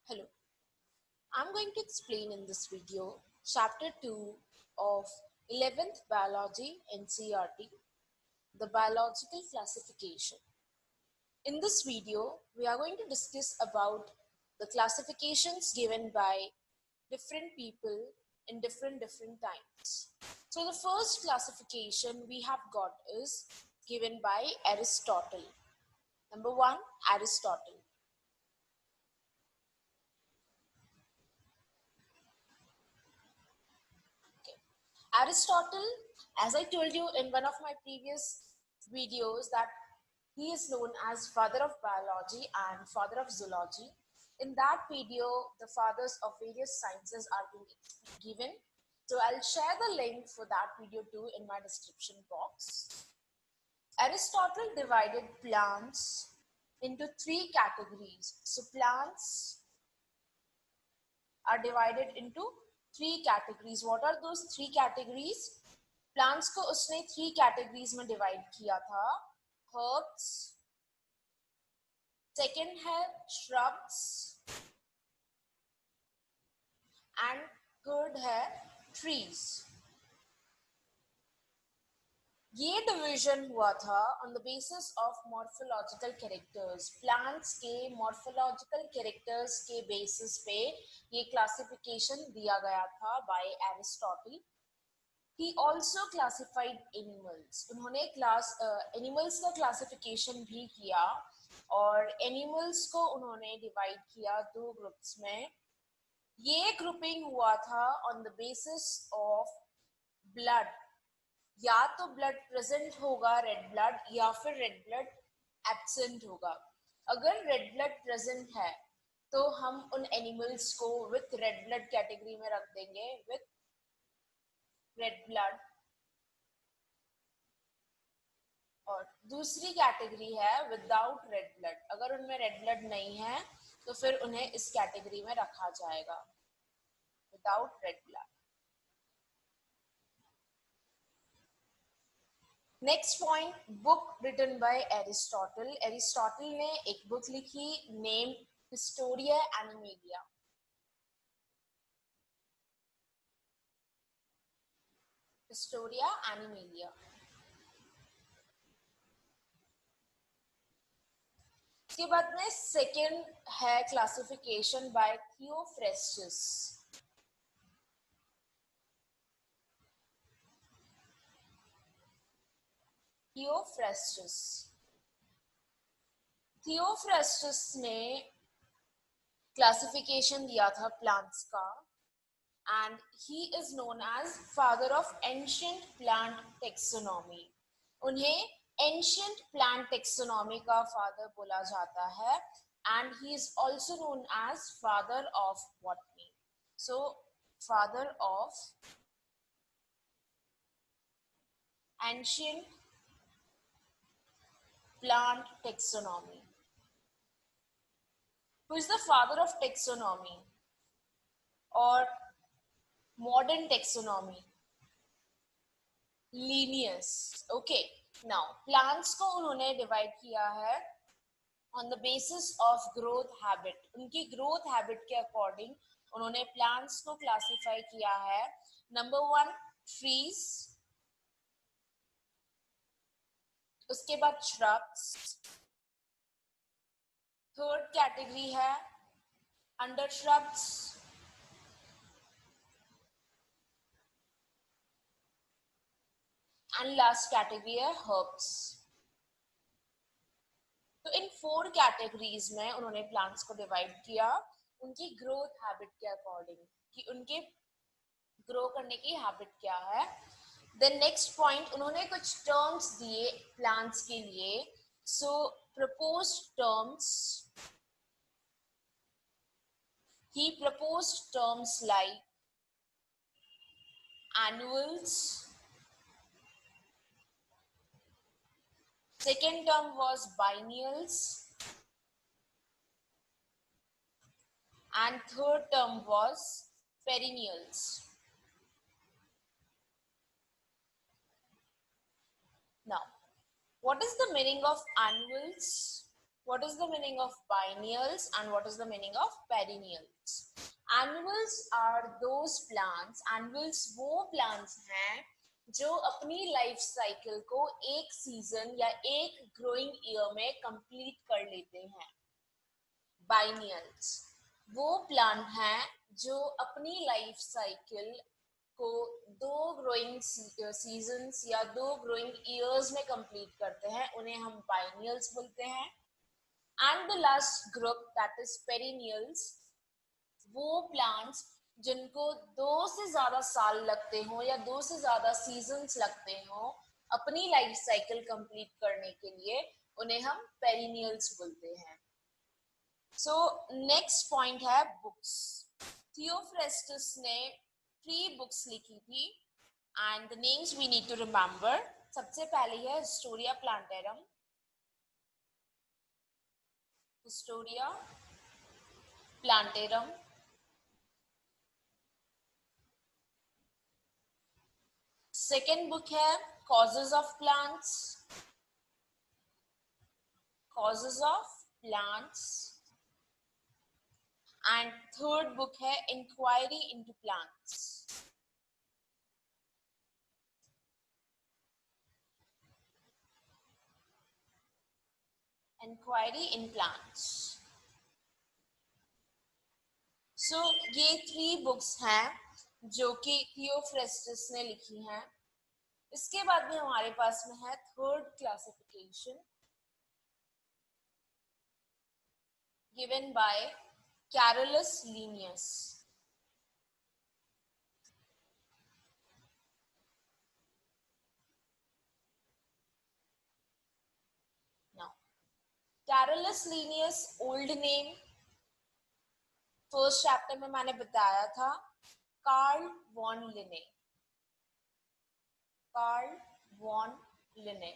Hello, I'm going to explain in this video Chapter 2 of 11th Biology NCERT, the biological classification. In this video, we are going to discuss about the classifications given by different people in different times. So the first classification we have got is given by Aristotle. Number 1, Aristotle. Aristotle, as I told you in one of my previous videos, that he is known as father of biology and father of zoology. In that video, the fathers of various sciences are being given. So I'll share the link for that video too in my description box. Aristotle divided plants into 3 categories. So plants are divided into 3 categories. What are those 3 categories? Plants को उसने 3 categories में divide किया था. Herbs, second है shrubs and third है trees. ये division हुआ था on the basis of morphological characters. Plants के मॉर्फोलॉजिकल कैरेक्टर्स के बेसिस पे ये क्लासिफिकेशन दिया गया था by Aristotle. He also classified animals. उन्होंने एनिमल्स का क्लासिफिकेशन भी किया और एनिमल्स को उन्होंने डिवाइड किया 2 ग्रुप्स में. ये ग्रुपिंग हुआ था on the basis of blood. या तो ब्लड प्रेजेंट होगा रेड ब्लड या फिर रेड ब्लड एब्सेंट होगा. अगर रेड ब्लड प्रेजेंट है तो हम उन एनिमल्स को विथ रेड ब्लड कैटेगरी में रख देंगे, विथ रेड ब्लड. और दूसरी कैटेगरी है विदाउट रेड ब्लड. अगर उनमें रेड ब्लड नहीं है तो फिर उन्हें इस कैटेगरी में रखा जाएगा, without red blood. Next point, book written by Aristotle. Aristotle ने एक बुक लिखी name Historia Animalia. Historia Animalia. इसके बाद में सेकेंड है क्लासिफिकेशन बाय थियोफ्रेस्टस. थियोफ्रेस्टस ने क्लासिफिकेशन दिया था प्लांट्स का and he is known as father of ancient plant taxonomy. उन्हें ancient plant taxonomy का father बोला जाता है and he is also known as father of botany. So father of ancient plant taxonomy. Who is the father of taxonomy or modern taxonomy? Linnaeus. Okay, now plants को उन्होंने divide किया है on the basis of growth habit. उनकी growth habit के according उन्होंने plants को classify किया है. नंबर 1 trees, उसके बाद shrubs, थर्ड कैटेगरी है under shrubs, and last category है herbs. तो इन 4 कैटेगरीज में उन्होंने प्लांट्स को डिवाइड किया उनकी ग्रोथ हैबिट के अकॉर्डिंग, कि उनके ग्रो करने की हैबिट क्या है. देन नेक्स्ट पॉइंट, उन्होंने कुछ टर्म्स दिए प्लांट्स के लिए. So proposed terms, he proposed terms like annuals. Second term was biennials and third term was perennials. Now, what is the meaning of annuals? What is the meaning of biennials and what is the meaning of perennials? Annuals are those plants, annuals वो plants हैं जो अपनी life cycle को एक season या एक growing year में complete कर लेते हैं. बाइनियल्स वो प्लांट हैं जो अपनी लाइफ साइकिल को दो ग्रोइंग सीजन्स या दो ग्रोइंग ईयर्स में कंप्लीट करते हैं, उन्हें हम बाइनियल्स बोलते हैं. And the last group that is perennials, वो प्लांट्स जिनको 2 से ज्यादा साल लगते हो या 2 से ज्यादा सीजन्स लगते हो अपनी लाइफ साइकिल कंप्लीट करने के लिए, उन्हें हम पेरिनियल्स बोलते हैं. सो नेक्स्ट पॉइंट है बुक्स. थियोफ्रेस्टस ने 3 बुक्स लिखी थी and the names we need to remember. सबसे पहले है Historia Plantarum, Historia Plantarum. Second book है causes of plants, causes of plants. And third book है inquiry into plants. Inquiry in plants. So ये 3 books हैं जो कि थियोफ्रेस्टस ने लिखी हैं. इसके बाद में हमारे पास में है third classification given by Carolus Linnaeus. Now, Carolus Linnaeus old name first chapter में मैंने बताया था कार्ल वॉन लिने. कार्ल वॉन लिने.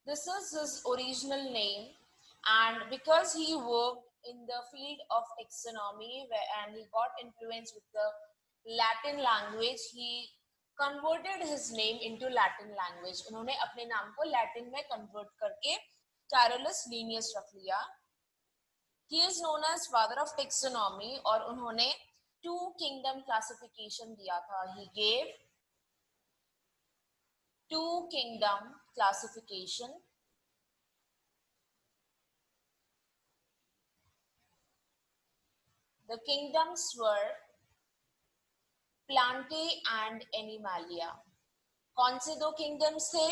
This is his original name, and because he worked in the field of taxonomy and he got influence with the Latin language, he converted his name into Latin language. उन्होंने अपने नाम को Latin में convert करके Carolus Linnaeus रख लिया. He is known as father of taxonomy और उन्होंने 2 kingdom classification दिया था. He gave 2 kingdom classification. The kingdoms were Plantae and Animalia. कौन से 2 kingdoms थे?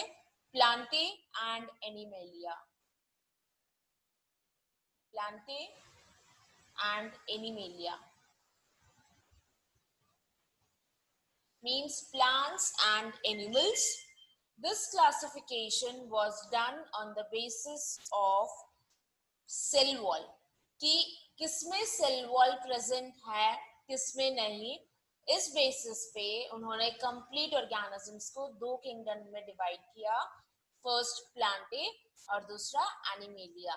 Plantae and Animalia. Plantae and Animalia means plants and animals. This classification was done on the basis of cell wall, कि किसमें cell wall present है किसमें नहीं. इस basis पे उन्होंने कंप्लीट ऑर्गेनिजम्स को 2 किंगडम में डिवाइड किया. फर्स्ट प्लांटे और दूसरा एनिमेलिया.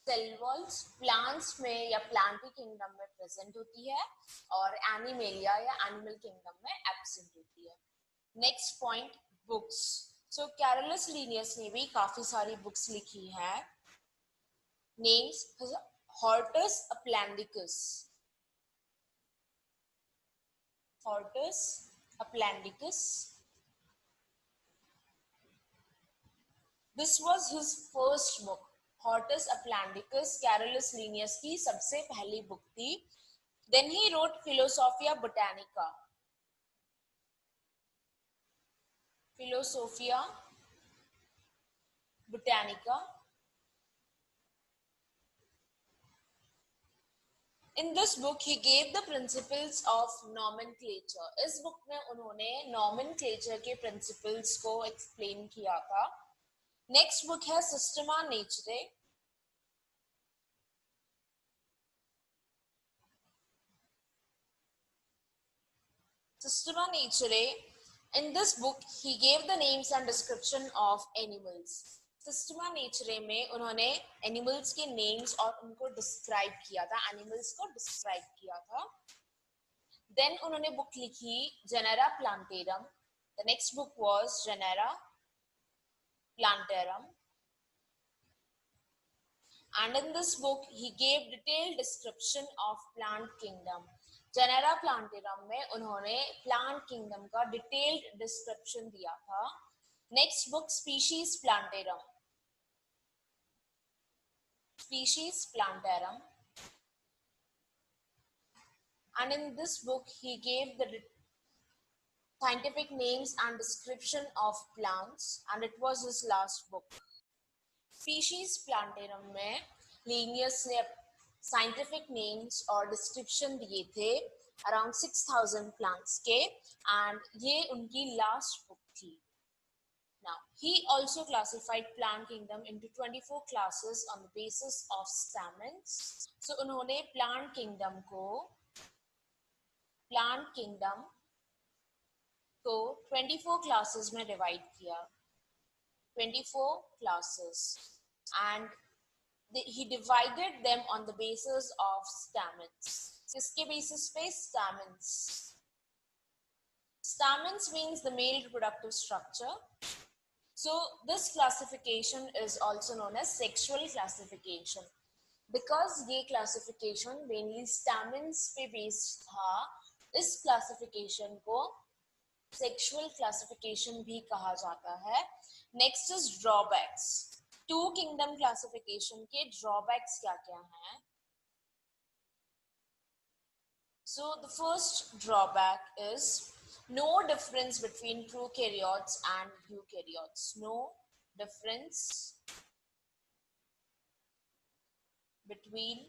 सेल वॉल्स प्लांट्स में या प्लांटी किंगडम में प्रेजेंट होती है और एनिमेलिया या एनिमल किंगडम में एब्सेंट होती है. Next point books. So Carolus Linnaeus ने भी काफी सारी बुक्स लिखी हैं. Names Hortus Applandicus, Hortus Applandicus. This was his first book. Hortus Applandicus Carolus Linnaeus की सबसे पहली बुक थी. Then he wrote Philosophia Botanica. Philosophia Botanica. In this book he gave the principles of nomenclature. इस book में उन्होंने nomenclature के principles को explain किया था. Next book है Systema Naturae. Systema Naturae. In this book he gave the names and description of animals. Systema नेचरे में उन्होंने एनिमल्स के नेम्स और उनको डिस्क्राइब किया था, एनिमल्स को डिस्क्राइब किया था. देन उन्होंने बुक लिखी genera plantarum. The next book was genera plantarum. And in this book, he gave detailed description of plant kingdom. Genera Plantarum में उन्होंने plant kingdom का detailed description दिया था. Next book, Species Plantarum. Species Plantarum. And in this book, he gave the scientific names and description of plants, and it was his last book. Species Plantarum में Linnaeus ने scientific names और description दिए थे around 6,000 plants के, and ये उनकी last book थी. Now, he also classified plant kingdom into 24 classes on the basis of stamens. So, उन्होंने plant kingdom को 24 classes में divide किया. 24 classes, and he divided them on the basis of stamens. किसके basis पे? Stamens. Stamens means the male reproductive structure. So this classification is also known as sexual classification. Because ये classification mainly stamens पे based था, इस classification को sexual classification भी कहा जाता है. Next is drawbacks. Two kingdom classification के drawbacks क्या-क्या हैं? So the first drawback is no difference between prokaryotes and eukaryotes. No difference between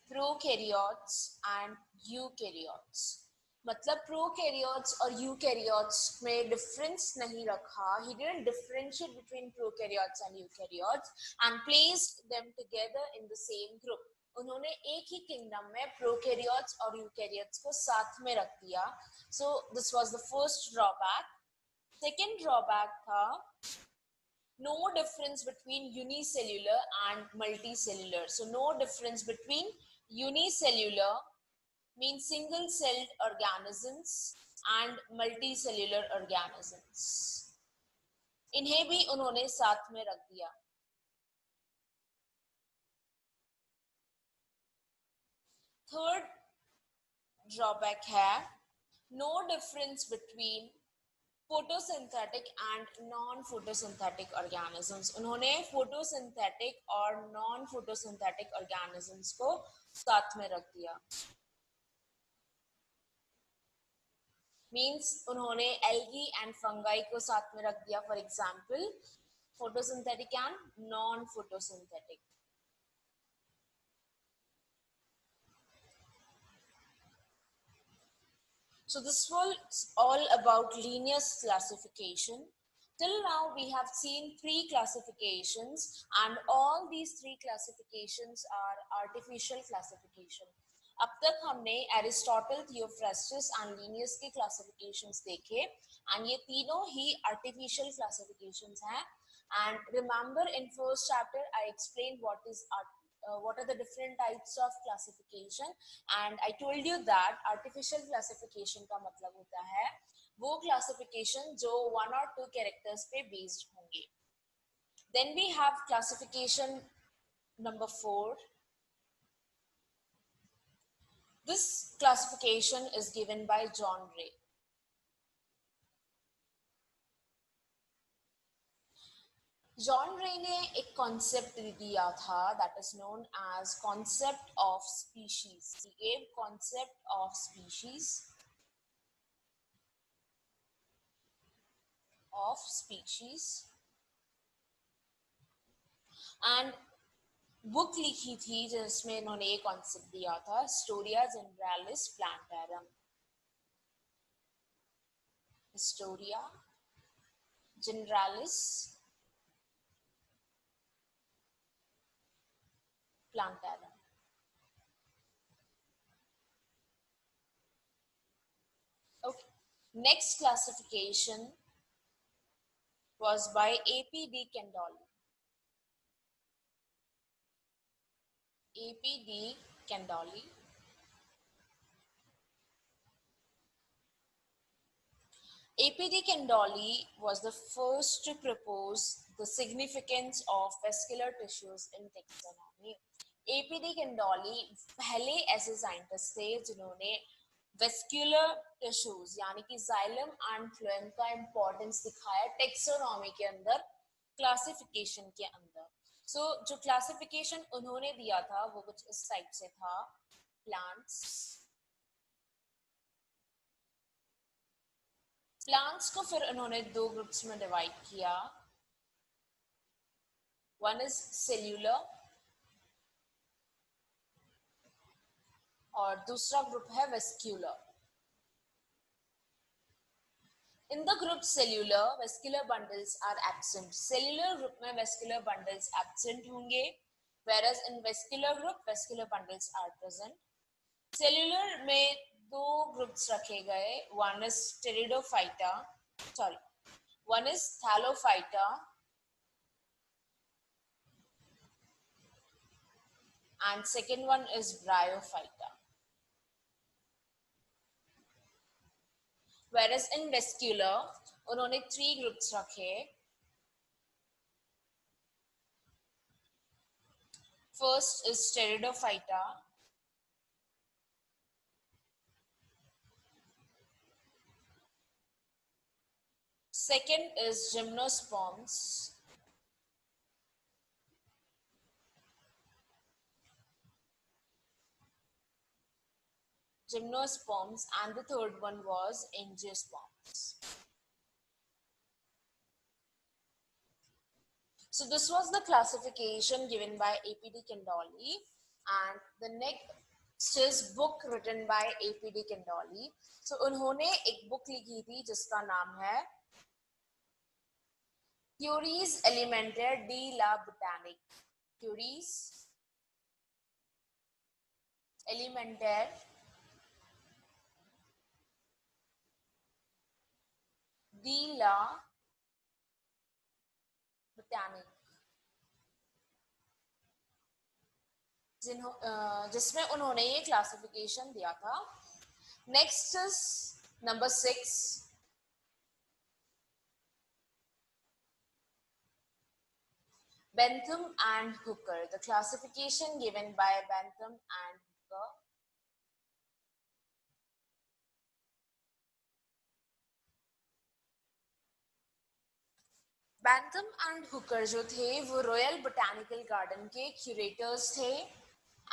prokaryotes and eukaryotes. मतलब prokaryotes और eukaryotes में difference नहीं रखा. He didn't differentiate between prokaryotes and eukaryotes and placed them together in the same group. उन्होंने एक ही kingdom में prokaryotes और eukaryotes को साथ में रख दिया. So this was the first drawback. Second drawback था no difference between unicellular and multicellular. So no difference between unicellular means single-celled organisms and multicellular organisms. इन्हें भी उन्होंने साथ में रख दिया. Third drawback है no difference between photosynthetic and non-photosynthetic organisms. उन्होंने photosynthetic और non-photosynthetic organisms को साथ में रख दिया. Means उन्होंने algae and fungi को साथ में रख दिया. For example, photosynthetic and non-photosynthetic. So this was all about Linnaeus classification. Till now we have seen 3 classifications, and all these 3 classifications are artificial classification. अब तक हमने Aristotle, Theophrastus and Linnaeus के classifications देखे, and ये तीनों ही artificial classifications हैं. And remember in first chapter I explained what are the different types of classification, and I told you that artificial classification का मतलब होता है वो classification जो 1 or 2 characters पे based होंगे. Then we have classification number 4. This classification is given by John Ray. John रे ने एक कॉन्सेप्ट दिया था that is known as concept of species. He gave concept of species. And book लिखी थी जिसमें इन्होंने ये कॉन्सेप्ट दिया था Historia Generalis Plantarum. Historia Generalis Plantarum. Okay. Next classification was by A.P.D. Kendall. A.P.D. APD Kendali was the first to propose the significance of vascular tissues in taxonomy. APD Kendali पहले ऐसे scientist थे जिन्होंने vascular tissues यानी कि xylem and phloem का importance दिखाया taxonomy के अंदर, क्लासिफिकेशन के अंदर. सो जो क्लासिफिकेशन उन्होंने दिया था वो कुछ इस टाइप से था. प्लांट्स को फिर उन्होंने दो ग्रुप्स में डिवाइड किया. वन इज सेल्यूलर और दूसरा ग्रुप है vascular. In the group cellular, vascular bundles are absent. Cellular group में vascular bundles absent होंगे, whereas in vascular group, vascular bundles are present. Cellular में दो groups रखे गए. One is pteridophyta, one is thallophyta and second one is bryophyta. Whereas in vascular, उन्होंने 3 groups रखे. First is pteridophyta, second is gymnosperms, and the third one was angiosperms. So this was the classification given by APD Kendali, and the next is book written by APD Kendali. So उन्होंने एक book लिखी थी जिसका नाम है Theories Elementaires de la Botanique. Theories Elementaires de la Botanique, जिसमें उन्होंने ये क्लासिफिकेशन दिया था. Next is number 6. Bentham and Hooker. The classification given by Bentham and Hooker. Bentham and Hooker जो थे वो रॉयल बोटानिकल गार्डन के क्यूरेटर्स थे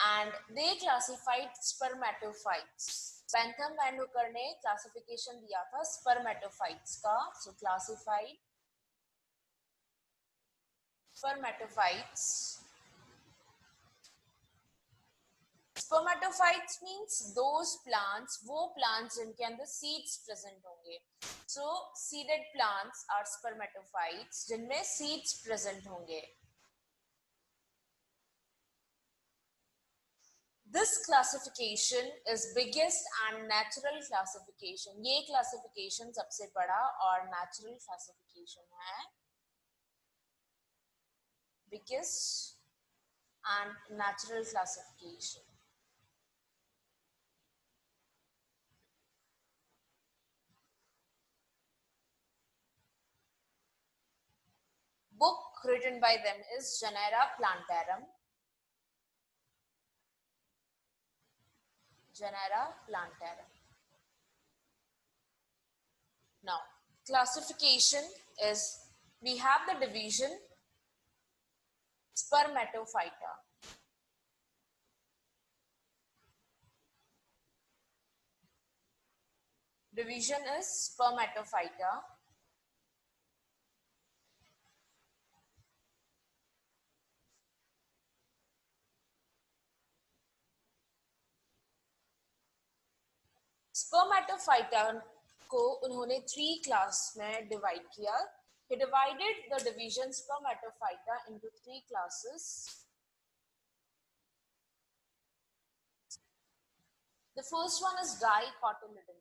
and they classified spermatophytes. Bentham and Hooker ने क्लासिफिकेशन दिया था spermatophytes का. So classified spermatophytes. Spermatophytes means those plants, वो plants जिनके अंदर seeds present होंगे. So seeded plants are spermatophytes जिनमें seeds present होंगे. This classification is biggest and natural classification. ये classification सबसे बड़ा और natural classification है. Biggest and natural classification. Book written by them is Genera Plantarum. Genera Plantarum. Now, classification is, we have the division Spermatophyta. Division is Spermatophyta. Spermatophyta को उन्होंने 3 class में divide किया. He divided the division Spermatophyta into 3 classes. The first one is dicotyledon.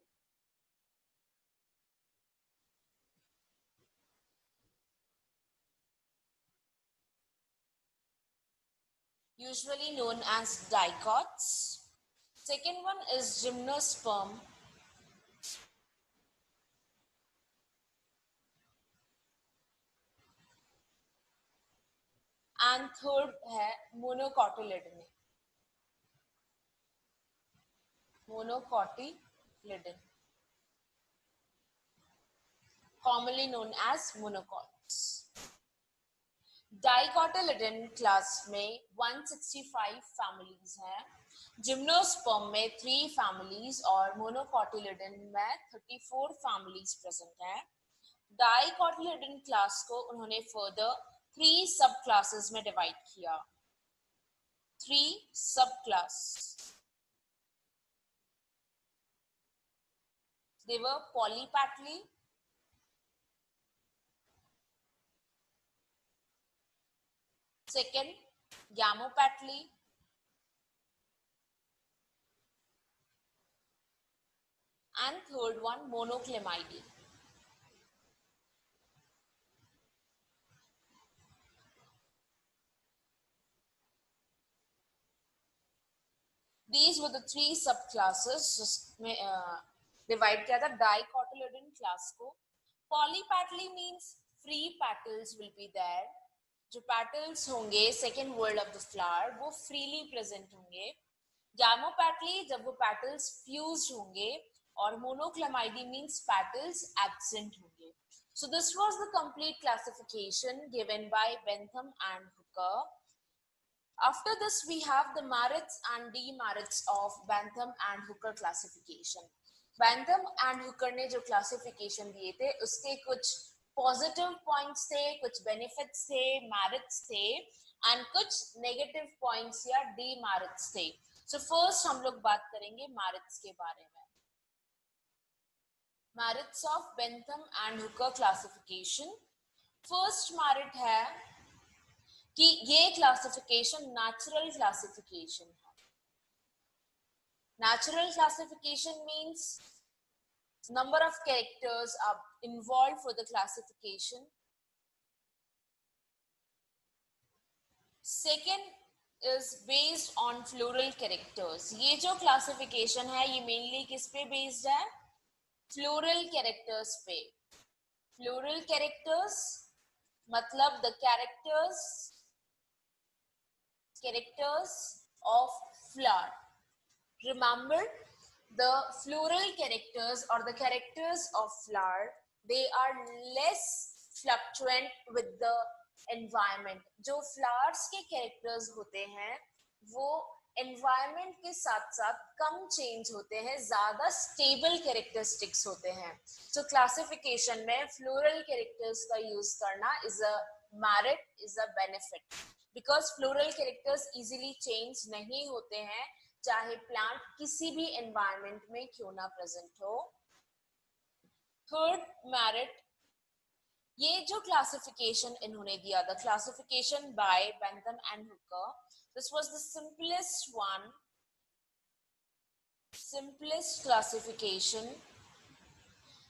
Usually known as dicots. Second one is gymnosperm. And third है monocotyledon, monocotyledon, commonly known as monocots. Dicotyledon class में 165 families हैं, gymnosperm में 3 families और monocotyledon में 34 families present हैं। Dicotyledon class को उन्होंने further 3 सब क्लासेस में डिवाइड किया, 3 सब class. They were polypatly, second gamopatly, and third one monoclemidae. These were the 3 subclasses जिसमें डिवाइड किया था डाइकोटिलिडन क्लास को। Polypetalae means free petals will be there, जो पेटल्स होंगे second whorl of the flower वो freely present होंगे। Gamopetalae जब वो पेटल्स फ्यूज्ड होंगे, और मोनोक्लेमाइडी मींस पेटल्स एब्सेंट होंगे। So this was the complete classification given by Bentham and Hooker. After this, we have the merits and demerits of Bentham and Hooker classification. Bentham and Hooker ने जो classification दिए थे, उसके कुछ positive points थे, कुछ benefits थे, merits थे, and कुछ negative points या demerits थे. So first हम लोग बात करेंगे merits के बारे में. Merits of Bentham and Hooker classification. First merit है कि ये क्लासिफिकेशन नेचुरल क्लासिफिकेशन है। Natural classification means number of characters are involved for the classification. Second is based on floral characters. ये जो क्लासिफिकेशन है ये मेनली किस पे बेस्ड है? फ्लोरल कैरेक्टर्स पे। फ्लोरल कैरेक्टर्स मतलब the characters of flower. Remember, the floral characters or the characters of flower, they are less fluctuant with the environment. जो flowers के characters होते हैं वो environment के साथ साथ कम change होते हैं, ज़्यादा stable characteristics होते हैं। So classification में floral characters का use करना is a merit, is a benefit, because floral characters easily change नहीं होते हैं, चाहे प्लांट किसी भी एनवायरनमेंट में क्यों ना प्रेजेंट हो। थर्ड मेरिट, ये जो क्लासिफिकेशन इन्होंने दिया था, classification bye Bentham and Hooker, this was the simplest classification,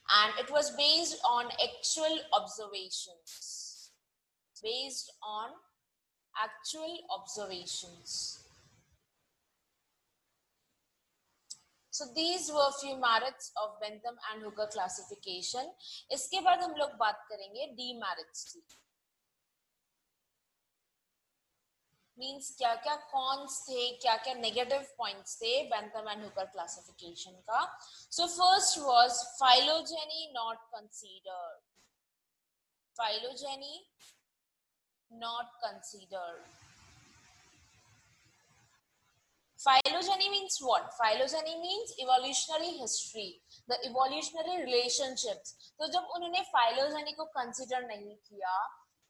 and it was based on actual observations, based on actual observations. So these were few merits of Bentham and Hooker classification. इसके बाद हम लोग बात करेंगे demerits की। Means क्या क्या cons थे, क्या क्या negative points थे Bentham and Hooker classification का. So first was phylogeny not considered. Phylogeny not considered. Phylogeny means what? Phylogeny means evolutionary history, the evolutionary relationships. तो जब उन्होंने phylogeny को consider नहीं किया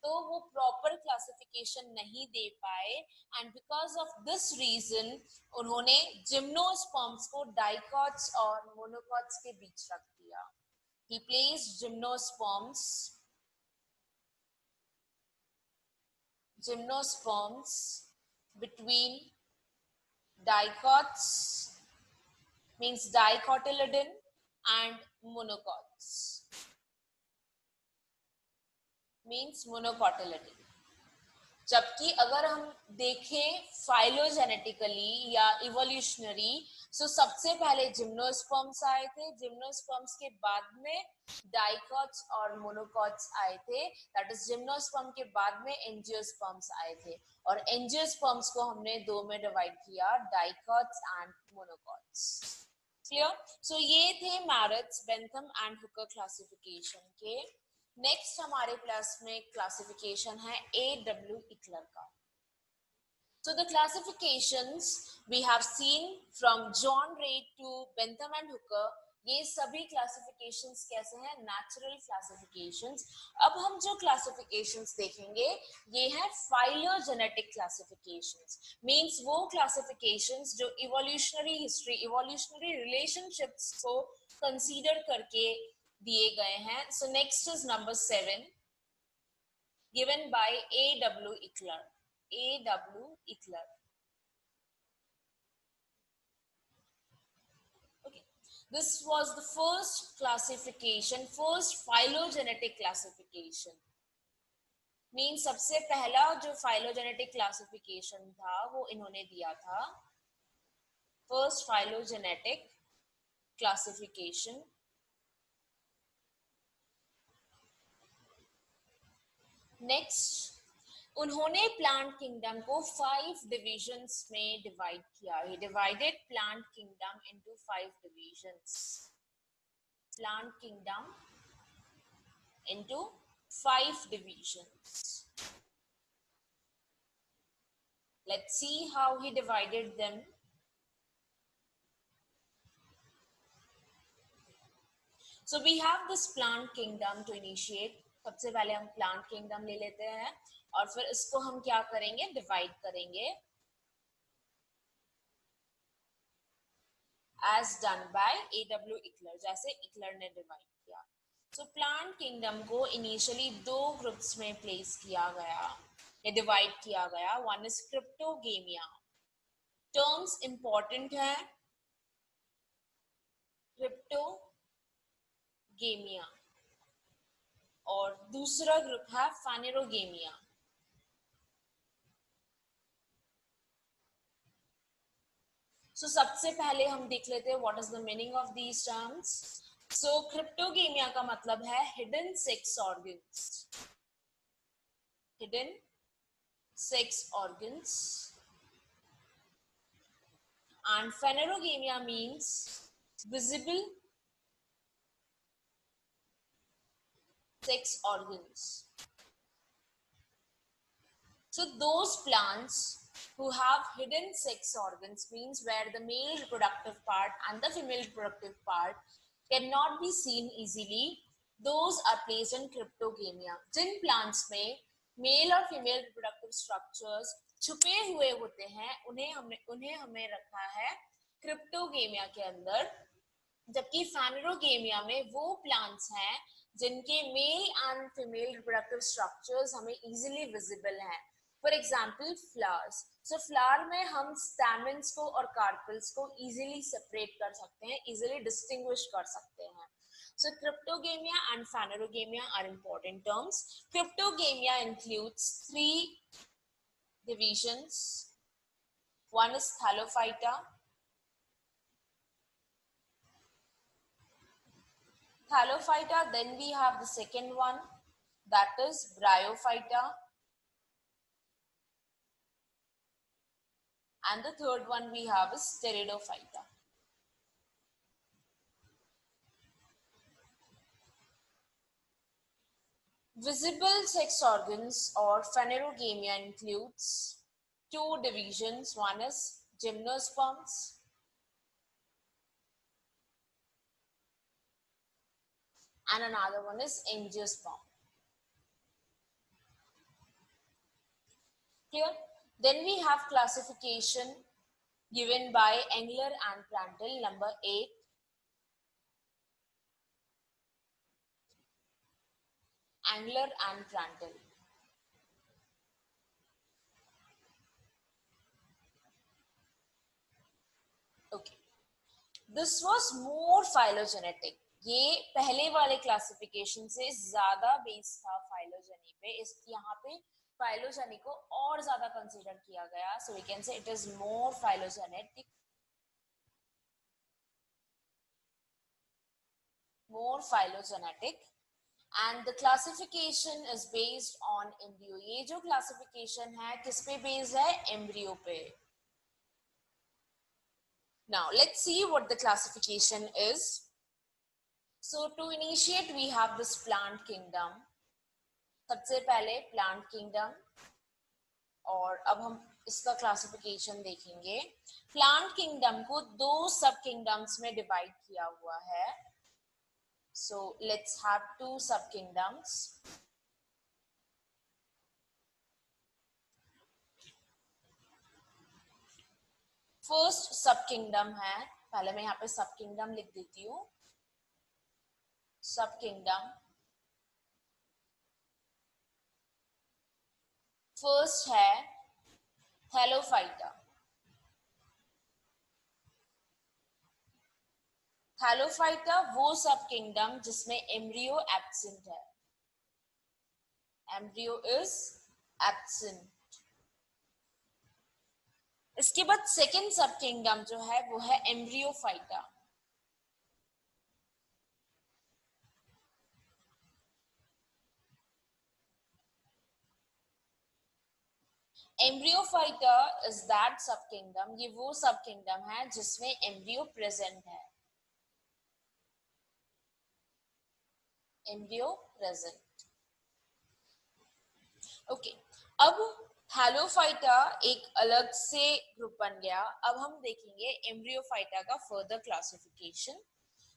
तो वो proper classification नहीं दे पाए, and because of this reason उन्होंने gymnosperms को dicots और monocots के बीच रख दिया. He placed gymnosperms between dicots, means dicotyledon, and monocots, means monocotyledon. जबकि अगर हम देखें फाइलोजेनेटिकली या इवोल्यूशनरी, सो सबसे पहले जिम्नोस्पर्म्स आए थे, जिम्नोस्पर्म्स के बाद में डाइकॉट्स और मोनोकॉट्स आए थे, दैट इज जिम्नोस्पर्म के बाद में एंजियोस्पर्म्स आए थे, और एंजियोस्पर्म्स को हमने दो में डिवाइड किया, डाइकॉट्स एंड मोनोकॉट्स। क्लियर? सो ये थे merits, Bentham and Hooker classification के। नेक्स्ट हमारे क्लास में क्लासिफिकेशन है A.W. इकलर का। So the classifications we have seen from John Reid to Bentham and Hooker, ये सभी क्लासिफिकेशंस कैसे हैं? Natural classifications. अब हम जो क्लासिफिकेशंस देखेंगे ये है फाइलोजेनेटिक क्लासिफिकेशंस, मींस वो क्लासिफिकेशंस जो इवोल्यूशनरी हिस्ट्री, इवोल्यूशनरी रिलेशनशिप्स को कंसीडर करके दिए गए हैं। So next is number 7 given by A.W. Ickler. A.W. Ickler. Okay, this was the first classification, first phylogenetic classification. Mean सबसे पहला जो phylogenetic classification था वो इन्होंने दिया था, first phylogenetic classification. नेक्स्ट उन्होंने प्लांट किंगडम को 5 डिविजन्स में डिवाइड किया। He divided plant kingdom into 5 divisions, plant kingdom into 5 divisions. Let's see how he divided them. So we have this plant kingdom to initiate. सबसे पहले हम plant kingdom ले लेते हैं और फिर इसको हम क्या करेंगे? डिवाइड करेंगे एज डन बाय A.W. इकलर, जैसे इकलर ने डिवाइड किया। सो प्लांट किंगडम को इनिशियली दो ग्रुप्स में प्लेस किया गया, ये डिवाइड किया गया। वन इज क्रिप्टोगेमिया, टर्म्स इंपॉर्टेंट है, क्रिप्टोगेमिया, और दूसरा ग्रुप है फानेरोगेमिया। सो सबसे पहले हम देख लेते हैं what is the meaning of these terms. So cryptogamia का मतलब है hidden sex organs, hidden sex organs, and phanerogamia means visible sex organs. So those plants who have hidden sex organs, means where the male reproductive part and the female reproductive part cannot be seen easily, those are placed in cryptogamia. जिन plants में male और female reproductive structures छुपे हुए होते हैं उन्हें हमें रखा है क्रिप्टोगेमिया के अंदर, जबकि फैनेरोगेमिया में वो प्लांट्स हैं जिनके male and female reproductive structures हमें इजीली विजिबल हैं। For example flowers. So flower में हम स्टैमेंस को और कार्पेल्स को इजीली सेपरेट कर सकते हैं, इजीली डिस्टिंग्विश कर सकते हैं। So cryptogamia and phanerogamia are important terms. Cryptogamia includes 3 divisions. One is Thallophyta. Thallophyta, then we have the second one, that is Bryophyta. And the third one we have is Pteridophyta. Visible sex organs or phanerogamia includes 2 divisions. One is gymnosperms and another one is angiosperm. Clear? Then we have classification given by Engler and Prandtl, number 8. Engler and Prandtl. Okay. This was more phylogenetic. ये पहले वाले classification से ज्यादा base था phylogeny पे। इस यहाँ पे फाइलोजेनिक को और ज्यादा कंसीडर किया गया, so we can say it is more phylogenetic, more phylogenetic, and the classification is based on embryo. ये जो classification है किस पे based है? embryo पे. Now let's see what the classification is. So to initiate we have this plant kingdom. सबसे पहले plant kingdom, और अब हम इसका क्लासिफिकेशन देखेंगे. प्लांट किंगडम को दो सब किंगडम्स में डिवाइड किया हुआ है. So let's have two sub kingdoms. First सब किंगडम है, पहले मैं यहाँ पे सब किंगडम लिख देती हूँ. सब किंगडम फर्स्ट है थैलोफाइटा. थैलोफाइटा वो सब किंगडम जिसमें एम्ब्रियो एब्सेंट है. Embryo is absent. इसके बाद सेकेंड सब किंगडम जो है वो है एम्ब्रियोफाइटा. एम्ब्रियोफाइटा इज दैट सब किंगडम, ये वो सब किंगडम है जिसमें एम्ब्रियो प्रेजेंट है. Embryo present. ओके, अब थैलोफाइटा एक अलग से ग्रुप बन गया. अब हम देखेंगे एम्ब्रियोफाइटा का फर्दर क्लासिफिकेशन.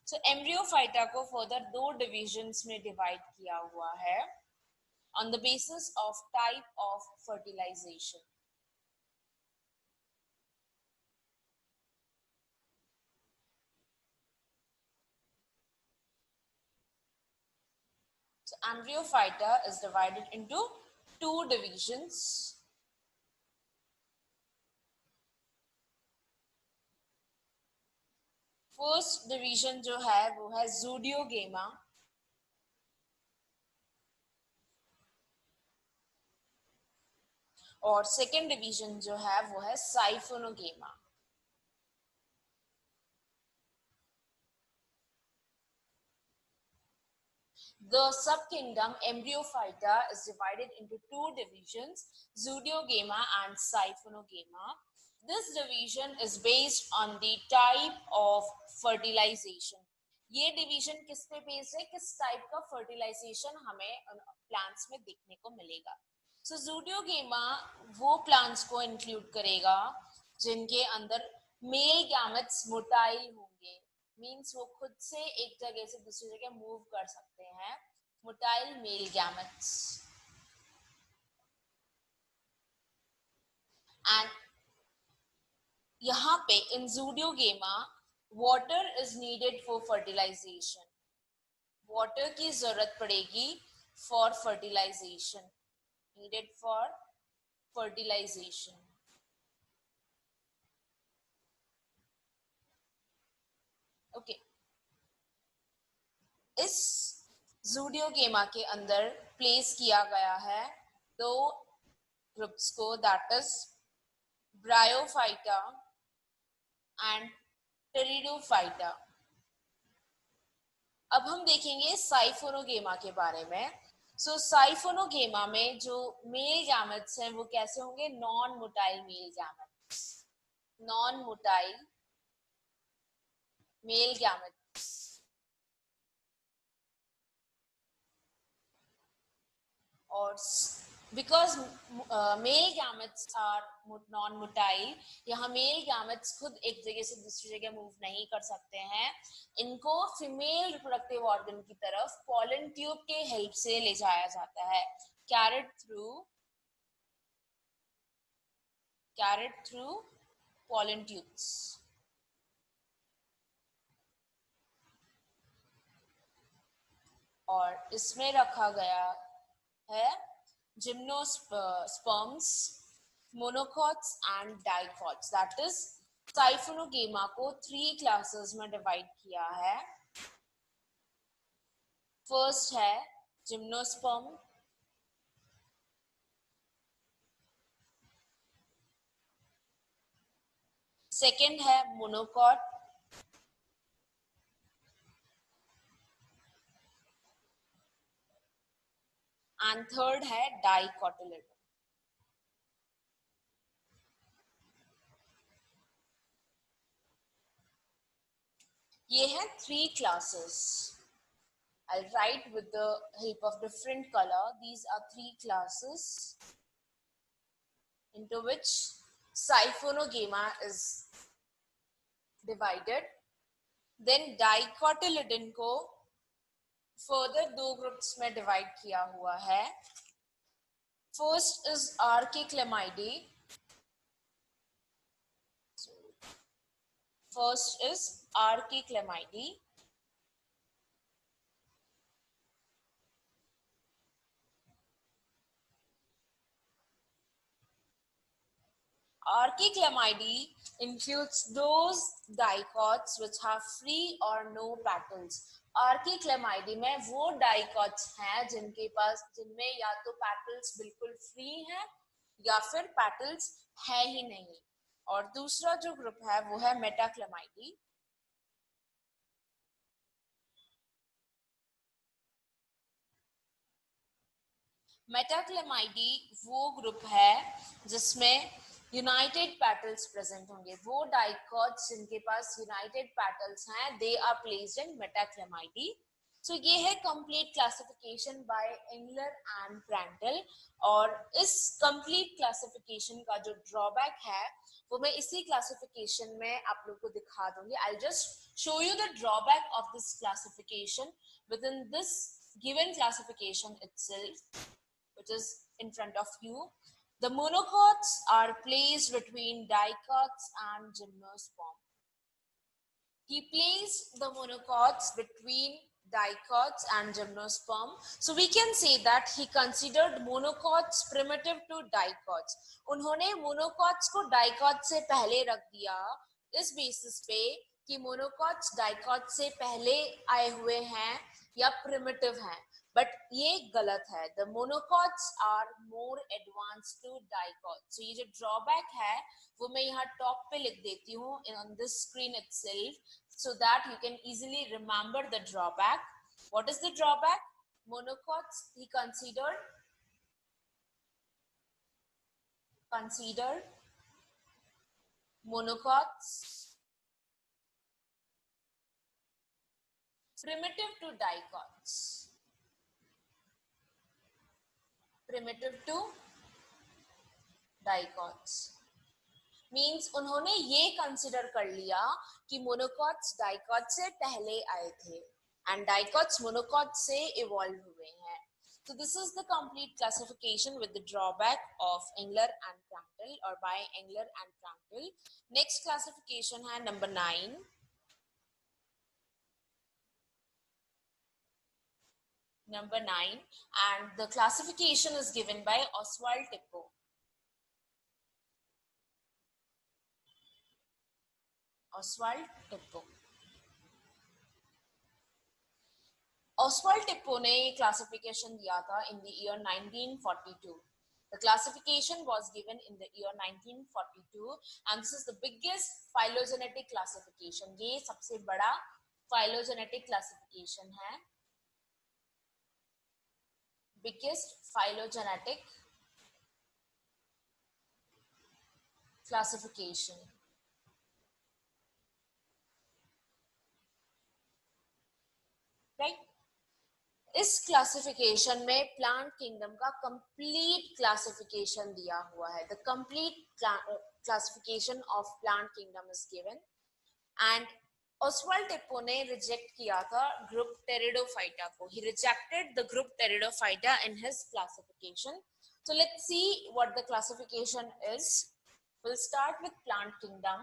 सो एम्ब्रियोफाइटा को फर्दर दो डिविजन्स में डिवाइड किया हुआ है on the basis of type of fertilization. So Ambryophyta is divided into two divisions. First division जो है वो है ज़ूडियोगेमा. और सेकेंड डिवीजन जो है वो है साइफोनोगेमा. The subkingdom Embryophyta is divided into two divisions, Zyudiogema and Siphonogema. This division is based on the type of fertilization. ये डिवीजन किस पे बेस्ड है? किस टाइप का फर्टिलाइजेशन हमें प्लांट्स में देखने को मिलेगा. सो ज़ूडियोगेमा वो प्लांट्स को इंक्लूड करेगा जिनके अंदर मेल गैमेट्स मोटाइल होंगे. मीन्स वो खुद से एक जगह से दूसरी जगह मूव कर सकते हैं. Motile male gametes. एंड यहाँ पे in zoidiogamae water is needed for fertilization. Water की जरूरत पड़ेगी for fertilization. Needed for fertilization. Okay, इस ज़ूडियोगेमा के अंदर प्लेस किया गया है दो ग्रुप्स को, that is bryophyta and pteridophyta. अब हम देखेंगे साइफोनोगेमा के बारे में. सो साइफोनोगेमा में जो मेल गैमेट्स हैं वो कैसे होंगे? Non motile male gametes. Non motile male gametes. और because male gametes are non-motile, यहाँ मेल गैमेट्स खुद एक जगह से दूसरी जगह मूव नहीं कर सकते हैं. इनको फीमेल रिप्रोडक्टिव ऑर्गन की तरफ पॉलन ट्यूब के हेल्प से ले जाया जाता है. Carried through pollen tubes. और इसमें रखा गया है gymnosperms, monocots and dicots. That is siphonogamae को 3 क्लासेस में डिवाइड किया है. फर्स्ट है जिम्नोस्पर्म, सेकेंड है मोनोकॉट, एंड थर्ड है डाइकोटिलेडन। ये है three classes. I'll write with the help of different color. These are three classes into which Siphonogamma is divided. Then dicotyledon को further दो ग्रुप्स में डिवाइड किया हुआ है. First is Archiclamidae. First is Archiclamidae. Archiclamidae includes those dicots which have free or no petals. Archiclamidae में वो dicots हैं जिनमें या तो petals बिल्कुल free हैं या फिर petals है ही नहीं. और दूसरा जो ग्रुप है वो है Metaclamidae. Metaclamidae वो ग्रुप है जिसमें यूनाइटेड पेटल्स प्रेजेंट होंगे. वो डाइकोट्स जिनके पास यूनाइटेड पेटल्स हैं they are placed in मेटाक्लेमाइडी. So ये है complete classification by Engler and Prantl. और इस कंप्लीट क्लासिफिकेशन का जो ड्रॉबैक है वो मैं इसी क्लासिफिकेशन में आप लोग को दिखा दूंगी. I just show you the drawback of this classification with in this given classification itself, which is in front of you. The monocots are placed between dicots and gymnosperm. He placed the monocots between dicots and gymnosperm. So we can say that he considered monocots primitive to dicots. उन्होंने monocots को dicots से पहले रख दिया इस basis पे कि monocots dicots से पहले आए हुए हैं या primitive हैं. बट ये गलत है. The monocots are more advance to dicots. ये जो ड्रॉबैक है वो मैं यहाँ टॉप पे लिख देती हूँ on this screen itself so that you can easily remember the drawback. What is the drawback? Monocots he considered monocots primitive to dicots. Primitive to dicots means उन्होंने ये कंसिडर कर लिया कि मोनोकॉट्स डाइकॉट्स से पहले आए थे एंड डाइकॉट्स मोनोकॉट्स से इवॉल्व हुए हैं. So this is the complete classification with the drawback of Engler and Prandtl or by Engler and Prandtl. Next classification है number 9. Number 9 and the classification is given by Oswald Tippo. Oswald Tippo. Oswald Tippo ने classification दिया था in the year 1942. The classification was given in the year 1942 and this is the biggest phylogenetic classification. ये सबसे बड़ा phylogenetic classification है. Biggest phylogenetic classification. Right? इस classification में plant kingdom का कंप्लीट क्लासिफिकेशन दिया हुआ है. The complete classification of plant kingdom is given and Oswald Tippo ने रिजेक्ट किया था ग्रुप Pteridophyta को. He rejected the group Pteridophyta in his classification. So let's see what the classification is. We'll start with plant kingdom.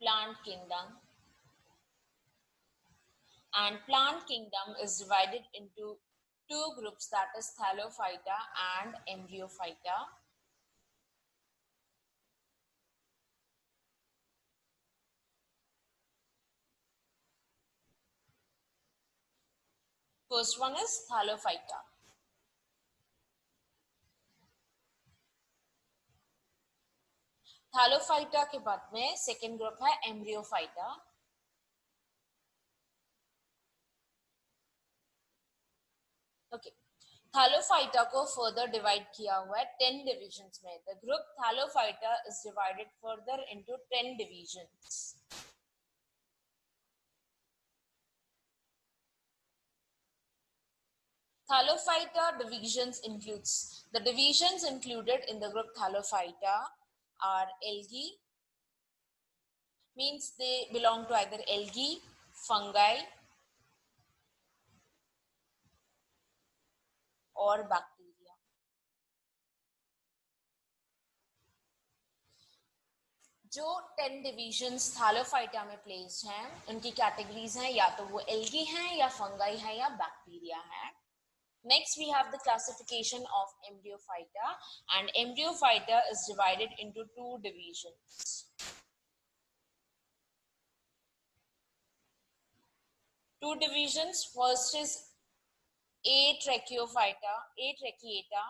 Plant kingdom. And plant kingdom is divided into two groups, that is Thallophyta and Embryophyta. First one is Thallophyta. Thallophyta के बाद में second group है Embryophyta. Okay, Thallophyta को further divide किया हुआ है 10 divisions में। The group Thallophyta is divided further into 10 divisions. Thallophyta divisions includes the divisions included in the group Thallophyta are algae, means they belong to either algae, fungi or bacteria. जो 10 divisions Thallophyta में placed हैं उनकी categories हैं, या तो वो algae हैं या फंगाई हैं या बैक्टीरिया हैं। Next, we have the classification of Embryophyta, and Embryophyta is divided into 2 divisions. Two divisions. First is Atracheophyta, Atracheata.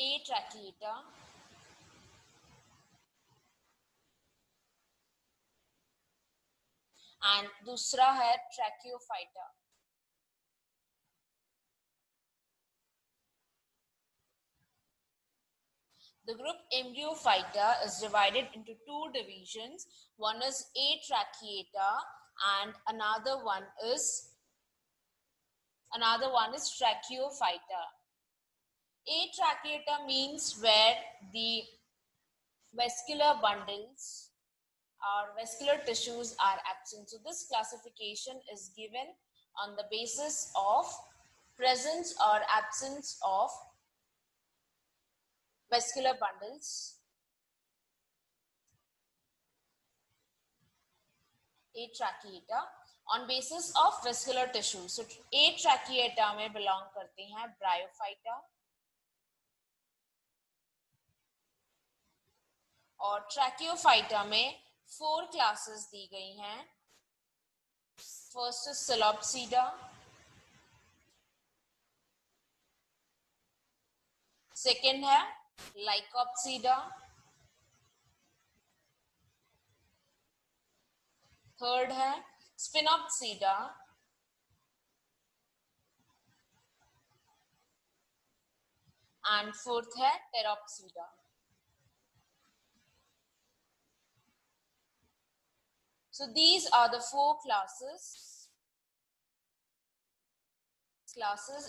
Atracheata. And दूसरा है Tracheophyta. The group Embryophyta is divided into 2 divisions. One is Atracheata and another one is Tracheophyta. Atracheata means where the vascular bundles or vascular tissues are absent. So this classification is given on the basis of presence or absence of vascular bundles. Atracheata on basis of vascular tissue. So Atracheata में belong करते हैं Bryophyta और Tracheophyta में 4 classes दी गई हैं. First is Celopsida, second है Lycopsida, third है Spinopsida, and fourth है Pteropsida. So these are the 4 classes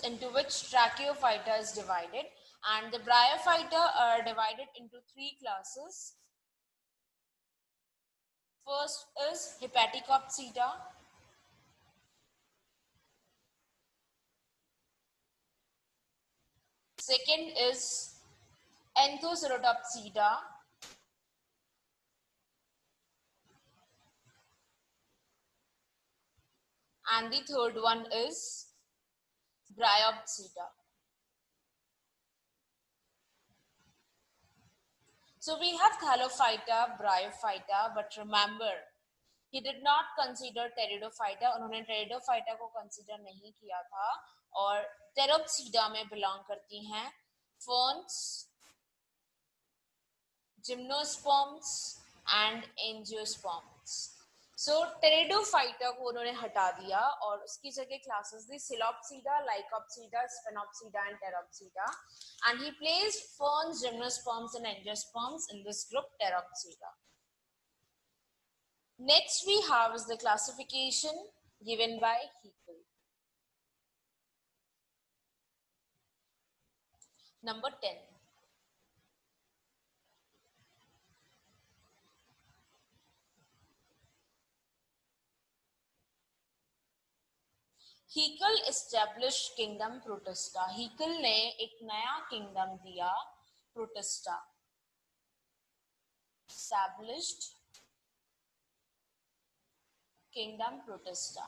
into which Tracheophyta is divided, and the Bryophyta are divided into 3 classes. First is Hepaticopsida, second is Anthoceratopsida, and the third one is Bryopsida. So we have Thallophyta, Bryophyta, but remember, he did not consider Pteridophyta. उन्होंने Pteridophyta को consider नहीं किया था, और Pteropsida में belong करती हैं ferns, gymnosperms and angiosperms. So Pteridophyta को उन्होंने हटा दिया और उसकी जगह classes the Celopsida, Lycopsida, Spinopsida and Pteropsida, and he placed ferns, gymnosperms and angiosperms in this group Pteropsida. Next we have is the classification given by Haeckel. Number 10. Haeckel established kingdom Protista. Haeckel ने एक नया kingdom दिया Protista. Established kingdom Protista.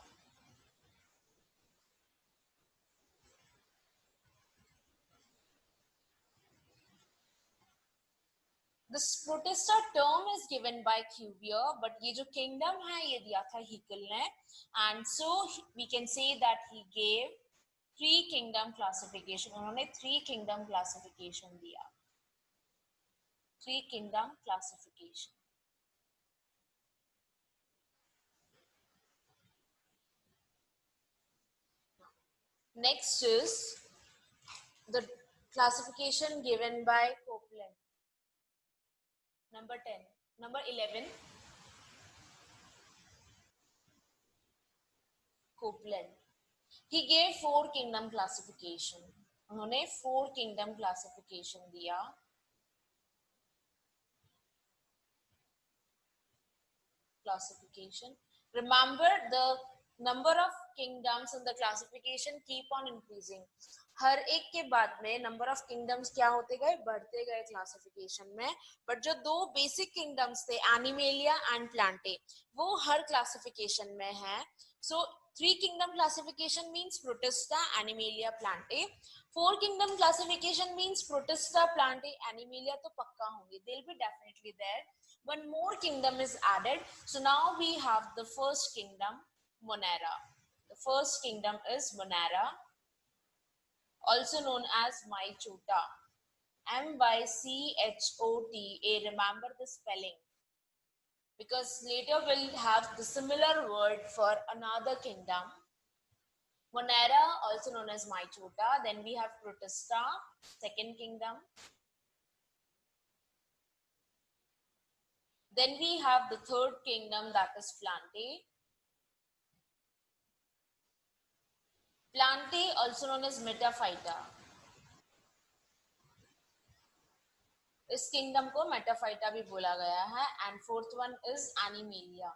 This Protista term is given by Cuvier, but ये जो kingdom है ये दिया था Haeckel ने, and so we can say that he three kingdom classification, उन्होंने थ्री किंगडम क्लासिफिकेशन दिया, three kingdom classification. Next is the classification given by Copeland. Number 10. Number 11, Copeland. He gave four kingdom classification. उन्होंने four kingdom classification दिया. Classification. Remember, the number of kingdoms in the classification keep on increasing. हर एक के बाद में number of kingdoms क्या होते गए, बढ़ते गए क्लासिफिकेशन में. बट जो दो बेसिक किंगडम्स थे, एनिमेलिया एंड प्लांटे, वो हर क्लासिफिकेशन में है. So three kingdom classification means Protista, Animalia, Plantae. Four kingdom classification means Protista, Plantae, Animalia तो पक्का होंगे, they will be definitely there. One more kingdom is added. So now we have the first kingdom, Monera. The first kingdom is Monera, also known as Mychota. Mychota. Remember the spelling, because later we'll have the similar word for another kingdom. Monera, also known as Mychota. Then we have Protista, second kingdom. Then we have the third kingdom, that is Plante. Plante, also known as Metaphyta. इस kingdom को Metaphyta भी बोला गया है. And fourth one is animalia.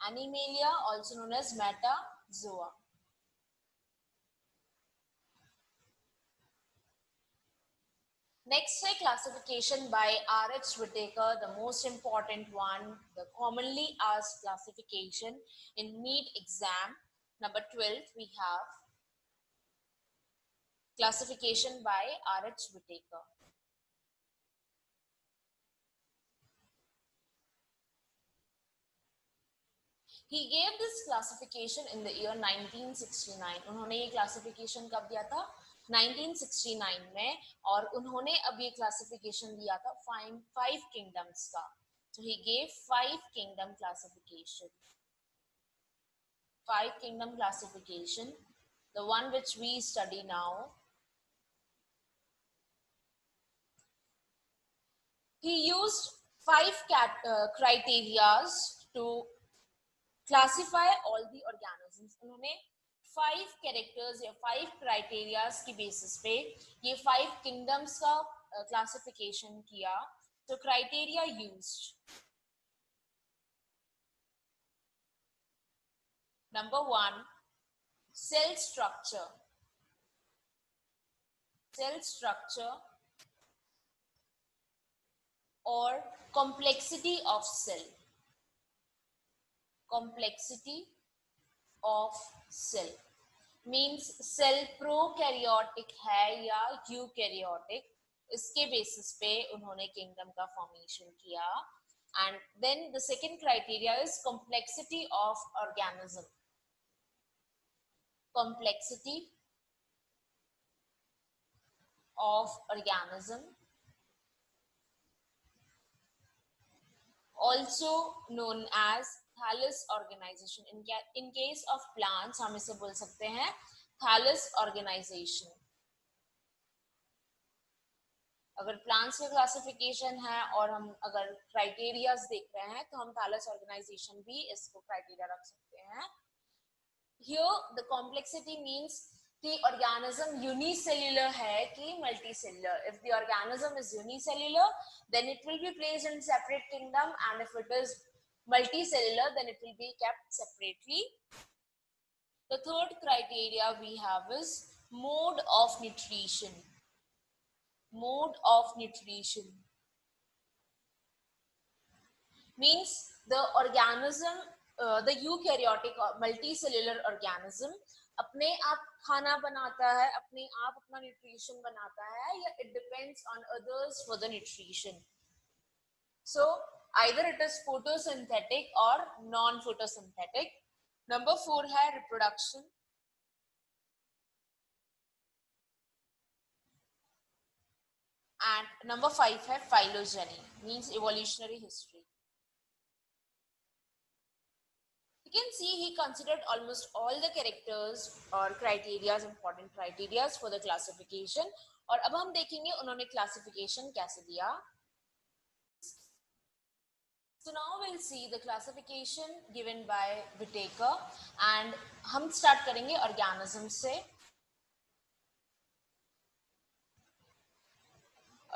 Animalia, also known as Metazoa. Next है classification by R.H. Whitaker, the most important one, the commonly asked classification in NEET exam. Number 12, we have classification by R.H. Whitaker. He gave this classification in the year 1969. उन्होंने ये classification कब दिया था? 1969 में. और उन्होंने अब ये classification दिया था five kingdoms का. So he gave five kingdom classification. Five kingdom classification, the one which we study now. He used five criteria to classify all the organisms. उन्होंने 5 कैरेक्टर्स या 5 क्राइटेरियाज की बेसिस पे ये 5 किंगडम्स का classification किया. तो criteria used. Number 1, cell structure. Cell structure or complexity of cell. Complexity of cell means cell prokaryotic है या eukaryotic. इसके बेसिस पे उन्होंने किंगडम का फॉर्मेशन किया. And then the second criteria is complexity of organism. Complexity of organism, also known as thallus organization. In case of plants हम इसे बोल सकते हैं thallus organization. अगर प्लांट्स का क्लासिफिकेशन है और हम अगर क्राइटेरियाज देख रहे हैं तो हम थैलस ऑर्गेनाइजेशन भी इसको क्राइटेरिया रख सकते हैं. Here the complexity means the organism unicellular है कि multicellular. If the organism is unicellular, then it will be placed in separate kingdom, and if it is multicellular, then it will be kept separately. The third criteria we have is mode of nutrition. Mode of nutrition means the organism, the eukaryotic or multicellular organism अपने आप खाना बनाता है, अपने आप अपना nutrition बनाता है, या it depends on others for the nutrition. So either it is photosynthetic or non-photosynthetic. Number 4 है रिप्रोडक्शन, एंड नंबर 5 है phylogeny, means evolutionary history. You can see he considered almost all the characters or criterias, important criterias for the classification. और अब हम देखेंगे उन्होंने classification कैसे दिया. So now we'll see the classification given by Whittaker, and हम start करेंगे organisms से.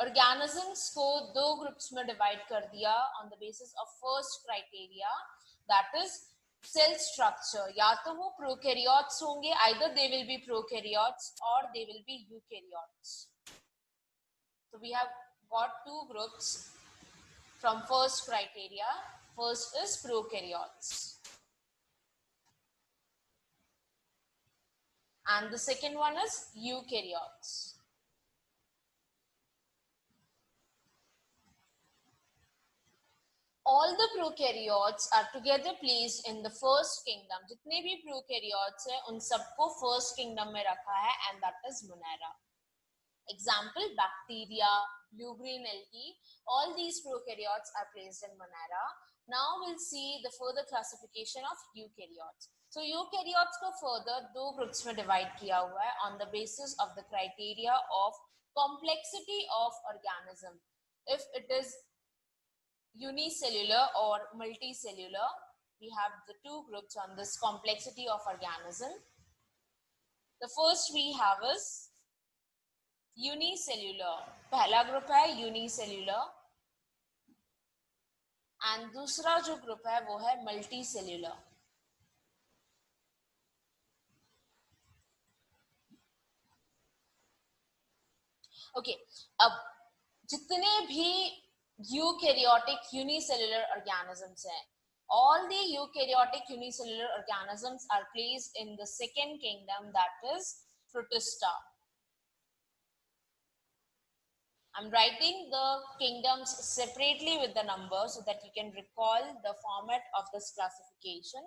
Organisms को दो ग्रुप्स में डिवाइड कर दिया on the basis of first criteria, that is cell structure. या तो वो prokaryotes होंगे, either they will be prokaryotes or they will be eukaryotes. So we have got two groups from first criteria. First is prokaryotes, and the second one is eukaryotes. All the prokaryotes are together placed in the first kingdom. जितने भी prokaryotes हैं उन सबको first kingdom में रखा है, and that is Monera. Example, bacteria, blue-green algae, all these prokaryotes are placed in Monera. Now we'll see the further classification of eukaryotes. So eukaryotes को further दो groups में divide किया हुआ है on the basis of the criteria of complexity of organism. If it is unicellular or multicellular, we have the two groups on this complexity of organism. The first we have is unicellular. पहला group है unicellular, and दूसरा जो group है वो है multicellular. Okay, अब जितने भी eukaryotic unicellular organisms हैं, all the eukaryotic unicellular organisms are placed in the second kingdom, that is Protista. I'm writing the kingdoms separately with the number so that you can recall the format of this classification.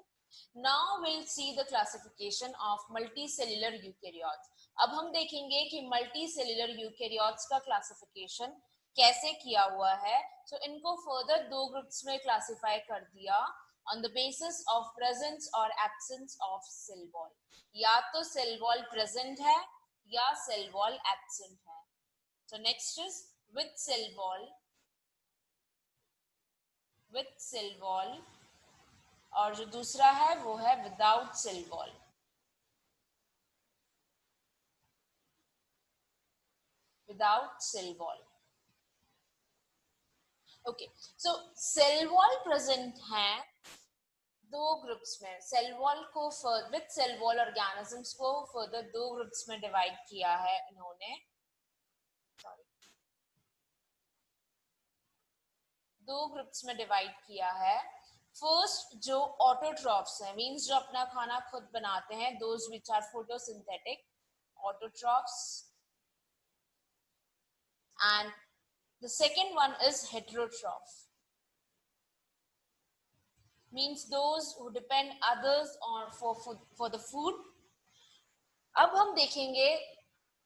Now we'll see the classification of multicellular eukaryotes. अब हम देखेंगे कि multicellular eukaryotes का classification कैसे किया हुआ है. So इनको further दो groups में classify कर दिया on the basis of presence or absence of cell wall. या तो cell wall present है या cell wall absent है. So next is with cell wall, और जो दूसरा है वो है without cell wall. Without cell wall. Okay, so cell wall present है दो ग्रुप्स में. सेल वॉल को विद सेल वॉल ऑर्गेनिजम्स को फर्दर दो ग्रुप्स में डिवाइड किया है इन्होंने. दो ग्रुप्स में डिवाइड किया है. फर्स्ट जो ऑटोट्रॉफ्स हैं, मींस जो अपना खाना खुद बनाते हैं, those which are photosynthetic autotrophs, and the second one is heterotroph, means those who depend others on for the food. अब हम देखेंगे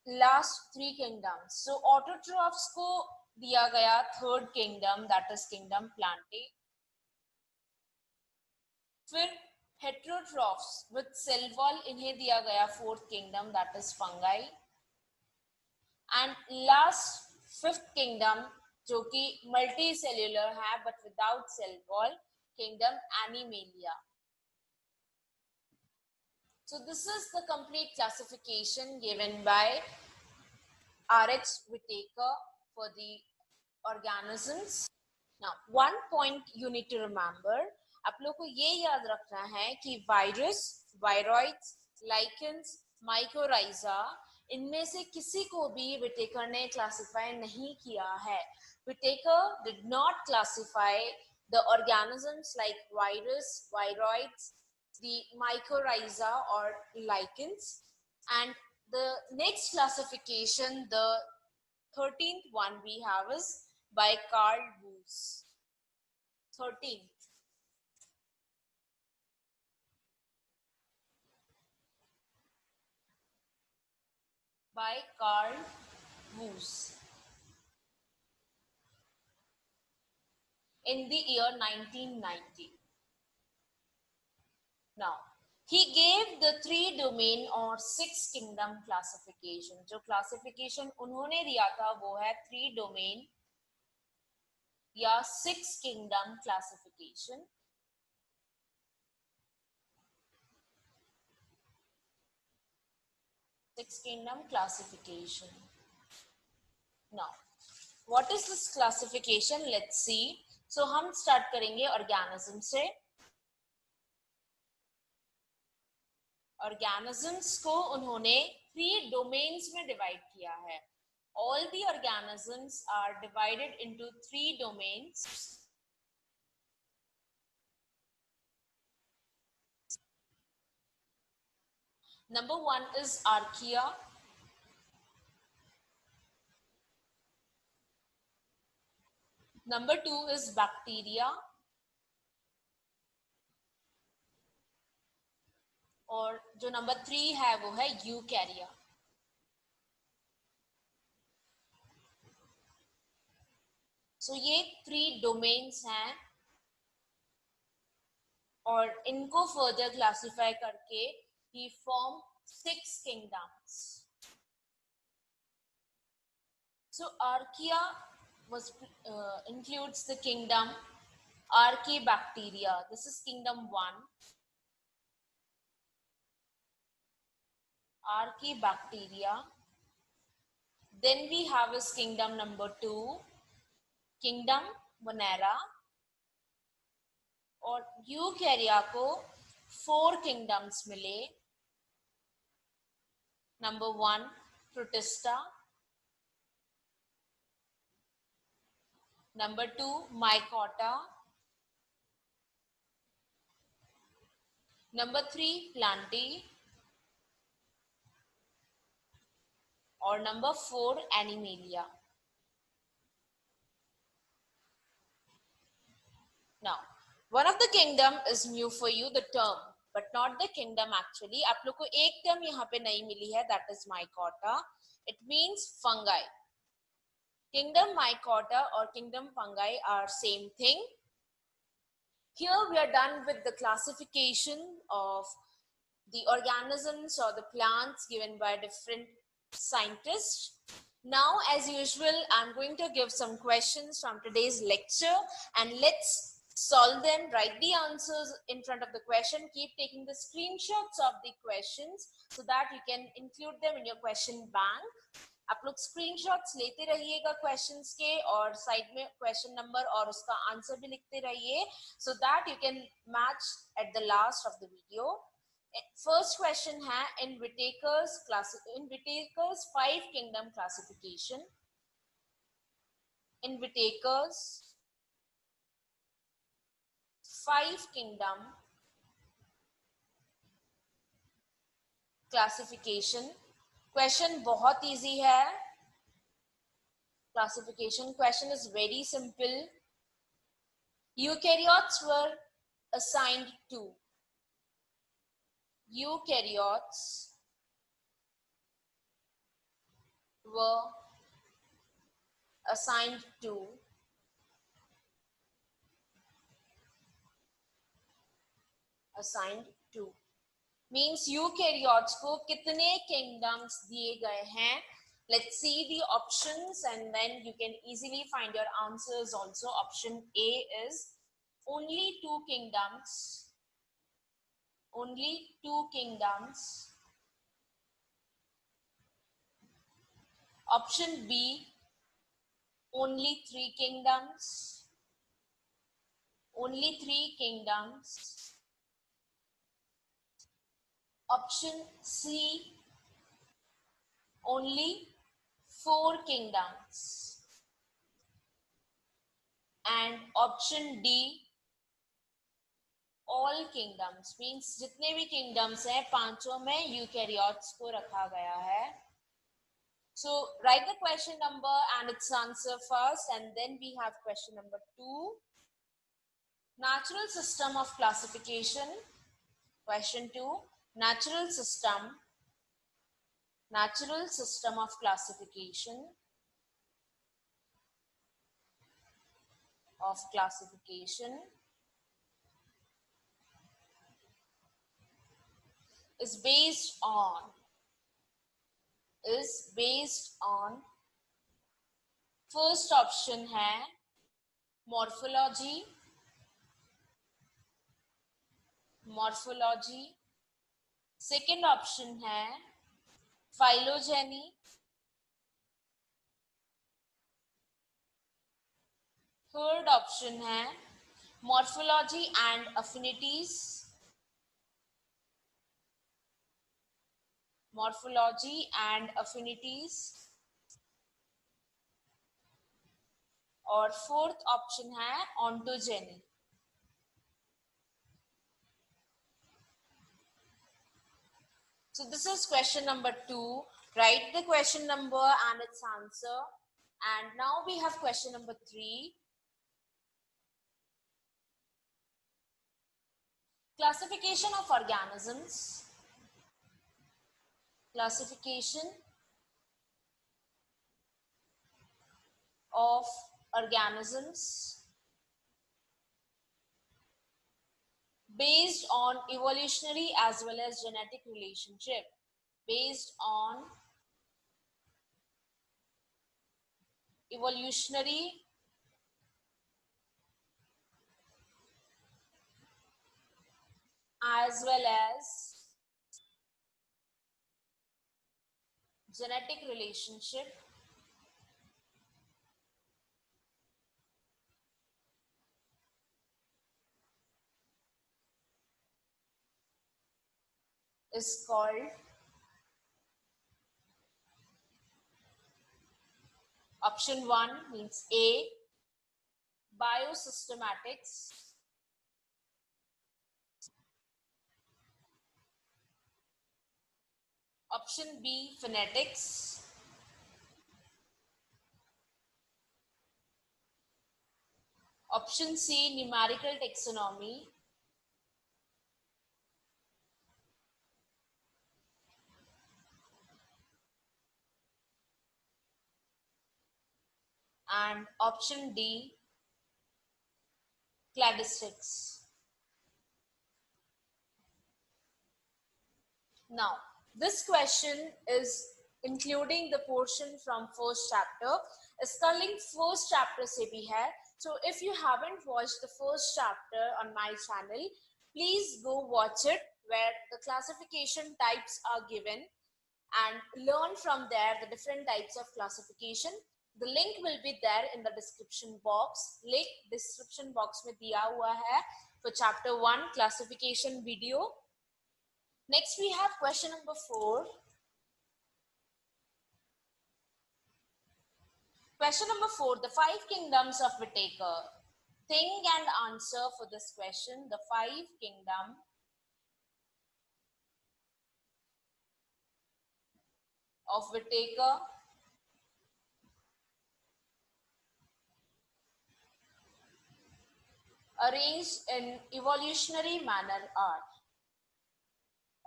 last three kingdoms. So autotrophs को दिया गया third kingdom, that is kingdom Plantae. फिर heterotrophs with cell wall, इन्हें दिया गया fourth kingdom, that is fungi. And last fifth kingdom जो कि मल्टी सेल्यूलर है but without cell wall, kingdom Animalia. So this is the complete classification given by R.H. Whittaker for the organisms. Now, one point you need to remember, आप लोग को ये याद रखना है कि वायरस, वायरॉइड्स, लाइकेंस, माइकोराइजा, इनमें से किसी को भी Whittaker ने क्लासिफाई नहीं किया है. Whittaker did not classify the organisms like virus, viroids, the mycorrhiza or lichens. And the next classification, the 13th one we have is by Carl Woese. 13th. by Carl Woese in the year 1990. Now, he gave the 3 domain or 6 kingdom classification. जो classification उन्होंने दिया था वो है 3 domain या 6 kingdom classification. Six-kingdom classification. Now, what is this classification? Let's see. So हम start करेंगे organism से. Organisms को उन्होंने 3 domains में divide किया है. All the organisms are divided into 3 domains. Number 1 is archaea. Number 2 is bacteria. और जो number 3 है वो है eukarya. So ये 3 domains हैं और इनको further classify करके he form 6 kingdoms. So archaea was includes the kingdom Archaebacteria. This is kingdom 1. Archaebacteria. Then we have his kingdom number 2, kingdom Monera. और यूकैरिया को 4 kingdoms मिले. Number 1, Protista. Number 2, Mycota. Number 3, Plantae. Or number 4, Animalia. Now, one of the kingdom is new for you, the term, but not the kingdom actually. आप लोग को एक term यहाँ पे नहीं मिली है, that is Mycota. It means fungi. Kingdom Mycota or kingdom fungi are same thing. Here we are done with the classification of the organisms or the plants given by different scientists. Now, as usual, I'm going to give some questions from today's lecture and let's solve them. Write the answers in front of the question. Keep taking the screenshots of the questions so that you can include them in your question bank. आप लोग screenshots लेते रहिएगा questions के और side में question number और उसका answer भी लिखते रहिए so that you can match at the last of the video. First question है in Whitaker's 5 kingdom classification. In Whitaker's 5 kingdom classification. Question बहुत easy है. Classification question is very simple. Eukaryotes were assigned to. Eukaryotes were assigned to means eukaryotes को कितने kingdoms दिए गए हैं. Let's see the options and then you can easily find your answers also. Option A is only 2 kingdoms. Only 2 kingdoms. Option B, only 3 kingdoms. Only 3 kingdoms. Option C, only 4 kingdoms. And option D, all kingdoms. Means जितने भी kingdoms हैं पांचों में eukaryotes को रखा गया है. So write the question number and its answer first and then we have question number 2. Natural system of classification. Question 2. Natural system Natural system of classification is based on first option है morphology second option है phylogeny third option है morphology and अफिनिटीज और fourth option है ontogeny So this is question number 2. Write the question number and its answer. And now we have question number 3. Classification of organisms. Classification of organisms based on evolutionary as well as genetic relationship. Based on evolutionary as well as genetic relationship is called option 1 means A, biosystematics, option B, phonetics, option C, numerical taxonomy, and option D, cladistics. Now, this question is including the portion from first chapter. इसका link first chapter से भी है. So if you haven't watched the first chapter on my channel, please go watch it where the classification types are given and learn from there the different types of classification. The link will be there in the description box. Link description box में दिया हुआ है for chapter 1 classification video. Next we have question number 4. Question number 4, the 5 kingdoms of Whittaker. Think and answer for this question. The 5 kingdom of Whittaker. Arranged in evolutionary manner are.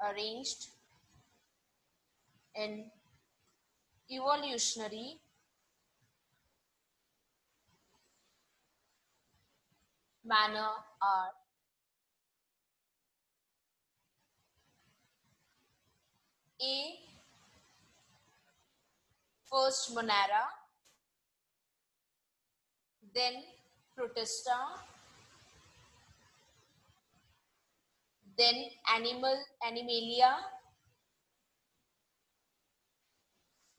Arranged in evolutionary manner are A, first Monera, then Protista, then Animalia,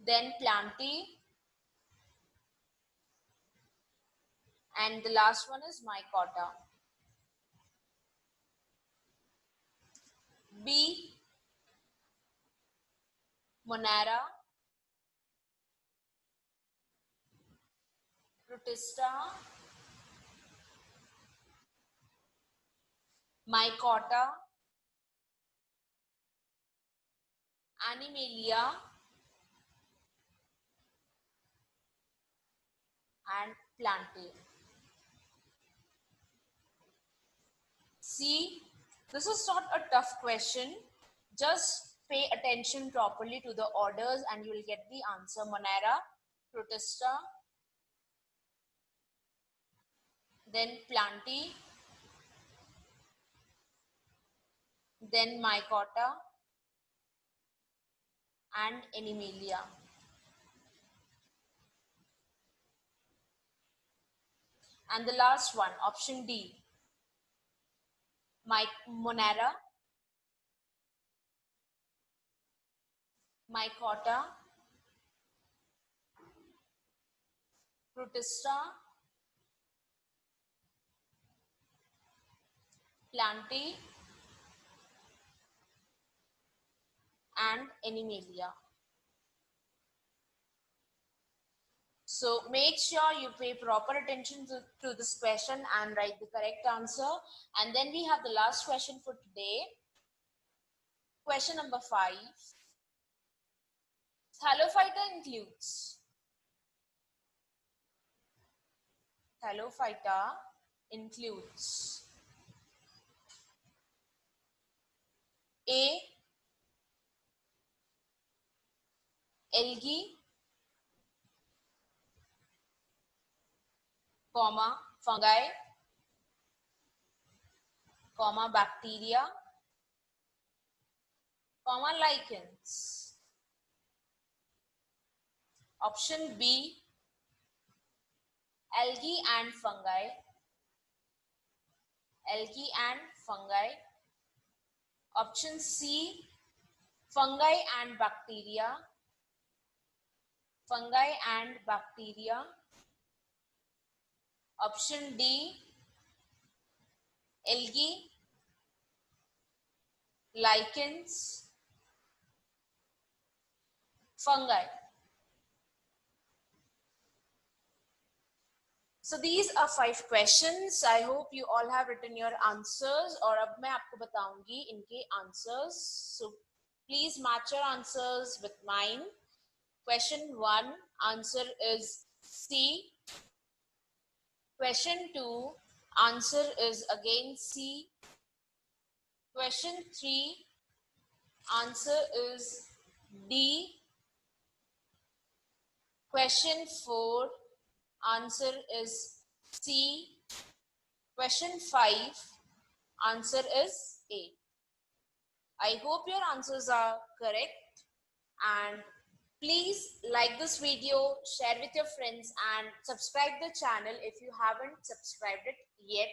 then Plantae, and the last one is Mycota. B, Monera, Protista, Mycota, Animalia, and Plantae. See, this is not a tough question. Just Pay attention properly to the orders and you will get the answer. Monera, Protista, then Plantae, then Mycota, and Animalia. And the last one, option D, Monera, Mycota, Protista, Plantae, and Animalia. So make sure you pay proper attention to this question and write the correct answer. And then we have the last question for today. Question number 5. Thallophyta includes A. Algae, fungi, bacteria, lichens. Option B, algae and fungi. Option C, fungi and bacteria. Option D, algae, lichens, fungi. So these are 5 questions. I hope you all have written your answers. और अब मैं आपको बताऊंगी इनके answers. So please match your answers with mine. Question 1, answer is C. Question 2, answer is again C. Question 3, answer is D. Question 4, answer is C. Question 5, answer is A. I hope your answers are correct, and please like this video, share with your friends, and subscribe the channel if you haven't subscribed it yet.